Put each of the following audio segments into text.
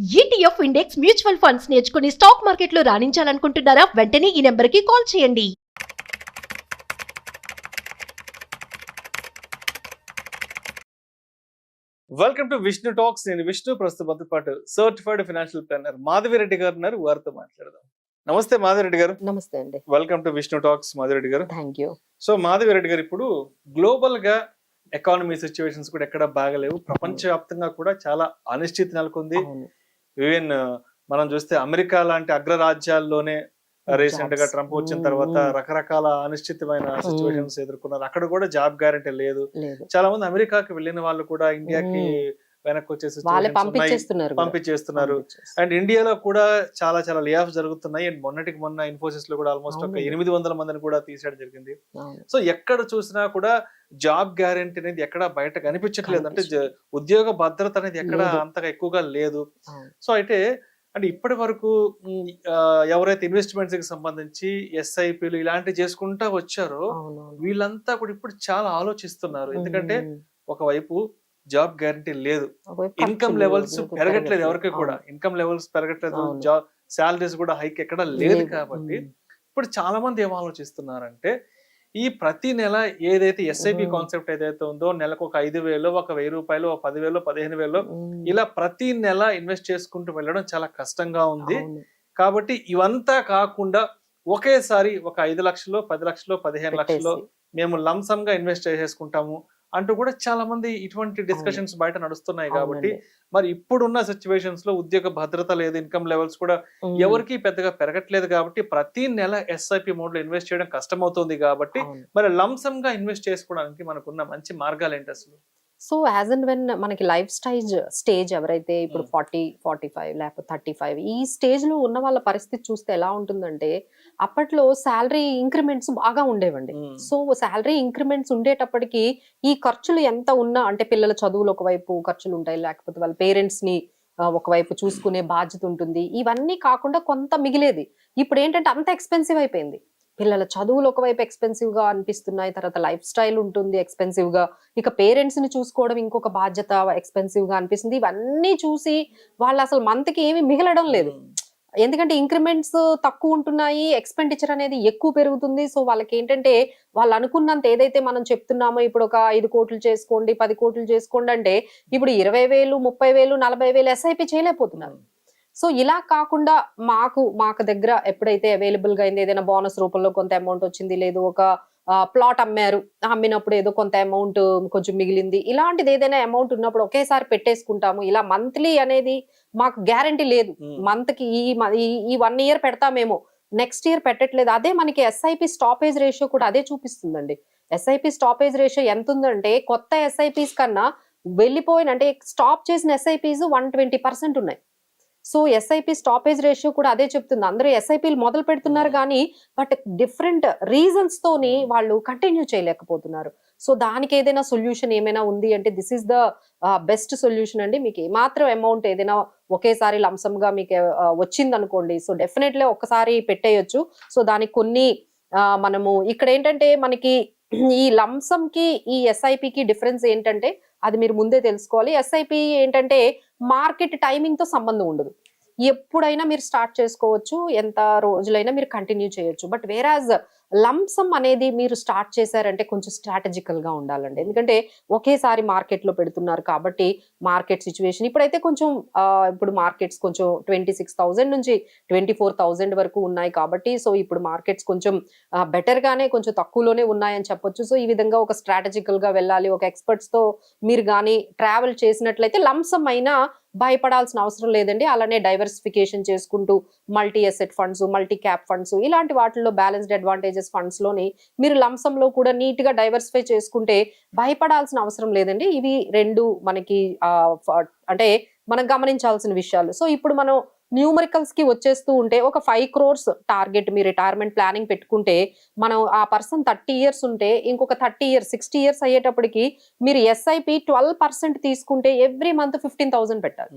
ETF index mutual funds నేర్చుకుని stock మార్కెట్లో రాణించాలనుకుంటున్నారా? వెంటనే ఈ నెంబర్కి కాల్ చేయండి. Welcome to Vishnu talks. నేను విష్ణు, ప్రస్తుతం పాటు సర్టిఫైడ్ ఫైనాన్షియల్ ప్లానర్ మాధవిరెడ్డి గారు ఉన్నారు. వారితో మాట్లాడదాం. నమస్తే మాధవిరెడ్డి గారు. నమస్తే అండి. Welcome to Vishnu talks Madhavi Reddy గారు. Thank you. సో మాధవిరెడ్డి గారు, ఇప్పుడు గ్లోబల్ గా ఎకానమీ సిచ్యువేషన్స్ కూడా ఎక్కడ బాగలేవు. ప్రపంచవ్యాప్తంగా కూడా చాలా అనిశ్చితి నెలకొంది. ఈవెన్ మనం చూస్తే అమెరికా లాంటి అగ్రరాజ్యాల్లోనే రీసెంట్ గా ట్రంప్ వచ్చిన తర్వాత రకరకాల అనిశ్చితమైన సిచ్యువేషన్స్ ఎదుర్కొన్నారు. అక్కడ కూడా జాబ్ గ్యారంటీ లేదు. చాలా మంది అమెరికాకి వెళ్ళిన వాళ్ళు కూడా ఇండియాకి వెనక్కి వచ్చేసి పంపించేస్తున్నారు. అండ్ ఇండియాలో కూడా చాలా చాలా లే ఆఫ్ జరుగుతున్నాయి. అండ్ మొన్న ఇన్ఫోసిస్ లో కూడా ఆల్మోస్ట్ ఒక 800 మందిని కూడా తీసేయడం జరిగింది. సో ఎక్కడ చూసినా కూడా జాబ్ గ్యారంటీ అనేది ఎక్కడ బయట కనిపించట్లేదు. అంటే ఉద్యోగ భద్రత అనేది ఎక్కడ అంతగా ఎక్కువగా లేదు. సో అయితే అంటే ఇప్పటి వరకు ఎవరైతే ఇన్వెస్ట్మెంట్స్ కి సంబంధించి ఎస్ఐపీలు ఇలాంటివి చేసుకుంటా వచ్చారో వీళ్ళంతా కూడా ఇప్పుడు చాలా ఆలోచిస్తున్నారు. ఎందుకంటే ఒకవైపు జాబ్ గ్యారంటీ లేదు, ఇన్కమ్ లెవెల్స్ పెరగట్లేదు, ఎవరికి కూడా ఇన్కమ్ లెవెల్స్ పెరగట్లేదు, జాబ్ శాలరీస్ కూడా హైక్ ఎక్కడ లేదు. కాబట్టి ఇప్పుడు చాలా మంది ఏం ఆలోచిస్తున్నారంటే ఈ ప్రతి నెల ఏదైతే ఎస్ఐపి కాన్సెప్ట్ ఏదైతే ఉందో, నెలకు ఒక 5,000, ఒక 1,000 రూపాయలు, 10,000, 15,000 ఇలా ప్రతి నెల ఇన్వెస్ట్ చేసుకుంటూ వెళ్ళడం చాలా కష్టంగా ఉంది. కాబట్టి ఇవంతా కాకుండా ఒకేసారి ఒక 5 లక్షలు, 10 లక్షలు, 15 లక్షలు మేము లంసమ్ గా ఇన్వెస్ట్ చేసేసుకుంటాము అంటూ కూడా చాలా మంది ఇటువంటి డిస్కషన్స్ బయట నడుస్తున్నాయి. కాబట్టి మరి ఇప్పుడున్న సిచ్యువేషన్స్ లో ఉద్యోగ భద్రత లేదు, ఇన్కమ్ లెవెల్స్ కూడా ఎవరికి పెద్దగా పెరగట్లేదు. కాబట్టి ప్రతి నెల ఎస్ఐపి మోడ్ లో ఇన్వెస్ట్ చేయడం కష్టం అవుతుంది. కాబట్టి మరి లంసమ్ గా ఇన్వెస్ట్ చేసుకోవడానికి మనకున్న మంచి మార్గాలు ఏంటి అసలు? సో యాజ్ అండ్ వెన్ మనకి లైఫ్ స్టేజ్ ఎవరైతే ఇప్పుడు 40, 45 లేకపోతే 35 ఈ స్టేజ్ లో ఉన్న వాళ్ళ పరిస్థితి చూస్తే ఎలా ఉంటుందంటే, అప్పట్లో శాలరీ ఇంక్రిమెంట్స్ బాగా ఉండేవండి. సో శాలరీ ఇంక్రిమెంట్స్ ఉండేటప్పటికి ఈ ఖర్చులు ఎంత ఉన్నా, అంటే పిల్లల చదువులు ఒకవైపు ఖర్చులు ఉంటాయి, లేకపోతే వాళ్ళ పేరెంట్స్ ని ఒకవైపు చూసుకునే బాధ్యత ఉంటుంది, ఇవన్నీ కాకుండా కొంత మిగిలేది. ఇప్పుడు ఏంటంటే అంత ఎక్స్పెన్సివ్ అయిపోయింది. పిల్లల చదువులు ఒకవైపు ఎక్స్పెన్సివ్ గా అనిపిస్తున్నాయి, తర్వాత లైఫ్ స్టైల్ ఉంటుంది ఎక్స్పెన్సివ్ గా, ఇక పేరెంట్స్ ని చూసుకోవడం ఇంకొక బాధ్యత ఎక్స్పెన్సివ్ గా అనిపిస్తుంది. ఇవన్నీ చూసి వాళ్ళు అసలు మంత్ కి ఏమి మిగలడం లేదు. ఎందుకంటే ఇంక్రిమెంట్స్ తక్కువ ఉంటున్నాయి, ఎక్స్పెండిచర్ అనేది ఎక్కువ పెరుగుతుంది. సో వాళ్ళకి ఏంటంటే వాళ్ళు అనుకున్నంత ఏదైతే మనం చెప్తున్నామో, ఇప్పుడు ఒక 5 కోట్లు చేసుకోండి, 10 కోట్లు చేసుకోండి అంటే ఇప్పుడు 20,000, 30,000, 40,000 ఎస్ఐపి చేయలేకపోతున్నారు. సో ఇలా కాకుండా మాకు దగ్గర ఎప్పుడైతే అవైలబుల్ గా అయింది, ఏదైనా బోనస్ రూపంలో కొంత అమౌంట్ వచ్చింది, లేదు ఒక ప్లాట్ అమ్మినప్పుడు ఏదో కొంత అమౌంట్ కొంచెం మిగిలింది, ఇలాంటిది ఏదైనా అమౌంట్ ఉన్నప్పుడు ఒకేసారి పెట్టేసుకుంటాము. ఇలా మంత్లీ అనేది మాకు గ్యారంటీ లేదు. మంత్ కి ఈ 1 ఇయర్ పెడతామేమో, నెక్స్ట్ ఇయర్ పెట్టట్లేదు. అదే మనకి ఎస్ఐపి స్టాపేజ్ రేషియో కూడా అదే చూపిస్తుందండి. ఎస్ఐపి స్టాపేజ్ రేషియో ఎంత ఉందంటే, కొత్త ఎస్ఐపిస్ కన్నా వెళ్ళిపోయిన అంటే స్టాప్ చేసిన ఎస్ఐపిస్ 120% ఉన్నాయి. సో ఎస్ఐపి స్టాపేజ్ రేషియో కూడా అదే చెప్తుంది. అందరూ ఎస్ఐపీలు మొదలు పెడుతున్నారు కానీ బట్ డిఫరెంట్ రీజన్స్ తోని వాళ్ళు కంటిన్యూ చేయలేకపోతున్నారు. సో దానికి ఏదైనా సొల్యూషన్ ఏమైనా ఉంది అంటే this is the best solution అండి. మీకు ఏమాత్రం అమౌంట్ ఏదైనా ఒకేసారి లంసమ్ గా మీకు వచ్చింది అనుకోండి, సో డెఫినెట్లీ ఒక్కసారి పెట్టేయొచ్చు. సో దానికి కొన్ని మనము ఇక్కడ ఏంటంటే మనకి ఈ లంసమ్ కి ఈ ఎస్ఐపికి డిఫరెన్స్ ఏంటంటే అది మీరు ముందే తెలుసుకోవాలి. ఎస్ఐపి ఏంటంటే మార్కెట్ టైమింగ్ తో సంబంధం ఉండదు, ఎప్పుడైనా మీరు స్టార్ట్ చేసుకోవచ్చు, ఎంత రోజులైనా మీరు కంటిన్యూ చేయొచ్చు. బట్ వేరాజ్ లంసమ్ అనేది మీరు స్టార్ట్ చేశారంటే కొంచెం స్ట్రాటజికల్ గా ఉండాలండి. ఎందుకంటే ఒకేసారి మార్కెట్ లో పెడుతున్నారు కాబట్టి మార్కెట్ సిచ్యువేషన్ ఇప్పుడైతే కొంచెం ఇప్పుడు మార్కెట్స్ కొంచెం 26,000 నుంచి 24,000 వరకు ఉన్నాయి కాబట్టి సో ఇప్పుడు మార్కెట్స్ కొంచెం బెటర్ గానే కొంచెం తక్కువలోనే ఉన్నాయని చెప్పొచ్చు. సో ఈ విధంగా ఒక స్ట్రాటజికల్ గా వెళ్ళాలి, ఒక ఎక్స్పర్ట్స్ తో మీరు కానీ ట్రావెల్ చేసినట్లయితే లంసమ్ అయినా భయపడాల్సిన అవసరం లేదండి. అలానే డైవర్సిఫికేషన్ చేసుకుంటూ multi asset funds, multi cap funds ఇలాంటి వాటిల్లో బ్యాలెన్స్డ్ అడ్వాంటేజెస్ ఫండ్స్ లోని మీరు లంసమ్ లో కూడా నీట్ గా డైవర్సిఫై చేసుకుంటే భయపడాల్సిన అవసరం లేదండి. ఇవి రెండు మనకి అంటే మనం గమనించాల్సిన విషయాలు. సో ఇప్పుడు మనం న్యూమరికల్స్ కి వచ్చేస్తూ ఉంటే ఒక 5 crores టార్గెట్ మీ రిటైర్మెంట్ ప్లానింగ్ పెట్టుకుంటే, మనం ఆ పర్సన్ 30 years ఉంటే ఇంకొక 30 years 60 years అయ్యేటప్పటికి మీరు ఎస్ఐపి 12% తీసుకుంటే ఎవ్రీ మంత్ 15,000 పెట్టాలి.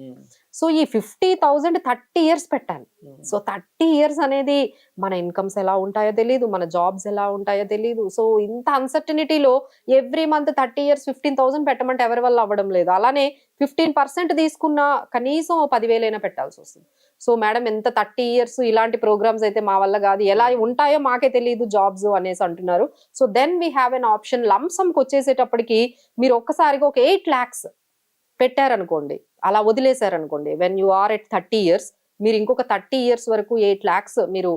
సో ఈ 50,000 30 ఇయర్స్ పెట్టాలి. సో 30 ఇయర్స్ అనేది మన ఇన్కమ్స్ ఎలా ఉంటాయో తెలియదు, మన జాబ్స్ ఎలా ఉంటాయో తెలియదు. సో ఇంత అన్సర్టనిటీలో ఎవ్రీ మంత్ 30 ఇయర్స్ 15,000 పెట్టమంటే ఎవరి వల్ల అవ్వడం లేదు. అలానే 15% తీసుకున్న కనీసం 10,000 అయినా పెట్టాల్సి వస్తుంది. సో మేడం ఎంత 30 ఇయర్స్ ఇలాంటి ప్రోగ్రామ్స్ అయితే మా వల్ల కాదు, ఎలా ఉంటాయో మాకే తెలియదు జాబ్స్ అనేసి అంటున్నారు. So then we have an option. లంసమ్కి వచ్చేసేటప్పటికి మీరు ఒక్కసారిగా ఒక 8 lakhs పెట్టారనుకోండి, అలా వదిలేశారనుకోండి, when you are at 30 years మీరు ఇంకొక 30 ఇయర్స్ వరకు 8 lakhs మీరు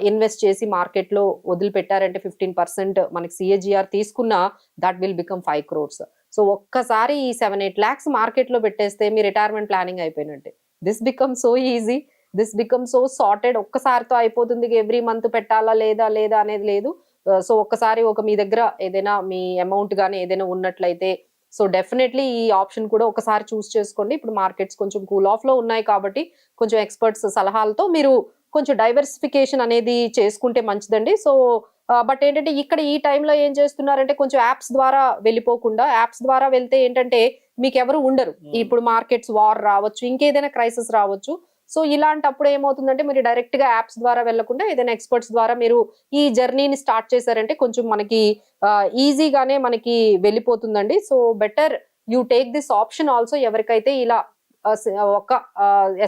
ఇన్వెస్ట్ చేసి మార్కెట్లో వదిలిపెట్టారంటే 15% మనకి CAGR తీసుకున్నా that will become 5 crores. So ఒక్కసారి ఈ 7-8 lakhs మార్కెట్లో పెట్టేస్తే మీ రిటైర్మెంట్ ప్లానింగ్ అయిపోయినట్టే. This become so easy, this become so sorted. ఒక్కసారితో అయిపోతుంది, ఎవ్రీ మంత్ పెట్టాలా లేదా అనేది లేదు. సో ఒక్కసారి మీ దగ్గర ఏదైనా మీ అమౌంట్ కానీ ఏదైనా ఉన్నట్లయితే సో డెఫినెట్లీ ఈ ఆప్షన్ కూడా ఒకసారి చూస్ చేసుకోండి. ఇప్పుడు మార్కెట్స్ కొంచెం కూల్ ఆఫ్ లో ఉన్నాయి కాబట్టి కొంచెం ఎక్స్పర్ట్స్ సలహాలతో మీరు కొంచెం డైవర్సిఫికేషన్ అనేది చేసుకుంటే మంచిదండి. సో బట్ ఏంటంటే ఇక్కడ ఈ టైంలో ఏం చేస్తున్నారంటే కొంచెం యాప్స్ ద్వారా వెళ్ళిపోకుండా, యాప్స్ ద్వారా వెళ్తే ఏంటంటే మీకు ఎవరు ఉండరు. ఇప్పుడు మార్కెట్స్ వార్ రావచ్చు, ఇంకేదైనా క్రైసిస్ రావచ్చు. సో ఇలాంటప్పుడు ఏమవుతుందంటే మీరు డైరెక్ట్ గా యాప్స్ ద్వారా వెళ్లకుండా ఏదైనా ఎక్స్పర్ట్స్ ద్వారా మీరు ఈ జర్నీని స్టార్ట్ చేశారంటే కొంచెం మనకి ఈజీగానే మనకి వెళ్ళిపోతుందండి. So better you take this option also. ఎవరికైతే ఇలా ఒక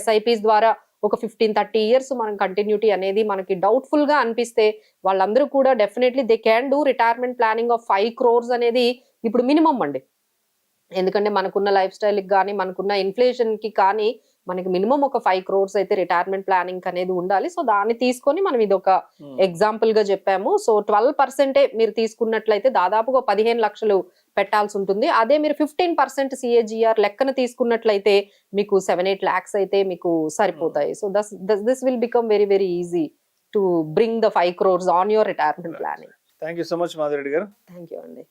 SIPs ద్వారా ఒక 15-30 ఇయర్స్ మనం కంటిన్యూటీ అనేది మనకి డౌట్ఫుల్ గా అనిపిస్తే వాళ్ళందరూ కూడా definitely they can do retirement planning of 5 crores అనేది ఇప్పుడు మినిమం అండి. ఎందుకంటే మనకున్న లైఫ్ స్టైల్కి కానీ మనకున్న ఇన్ఫ్లేషన్ కి కానీ మనకి మినిమం ఒక 5 crores అయితే రిటైర్మెంట్ ప్లానింగ్ అనేది ఉండాలి. సో దాన్ని తీసుకొని మనం ఇది ఒక ఎగ్జాంపుల్ గా చెప్పాము. సో 12% మీరు తీసుకున్నట్లయితే దాదాపుగా 15 లక్షలు పెట్టాల్సి ఉంటుంది. అదే మీరు 15% CAGR లెక్కన తీసుకున్నట్లయితే మీకు 7-8 lakhs అయితే మీకు సరిపోతాయి. So this will become very very easy to bring the 5 crores on your retirement planning. Thank you so much Madhu Reddy గారు. థ్యాంక్ యూ అండి.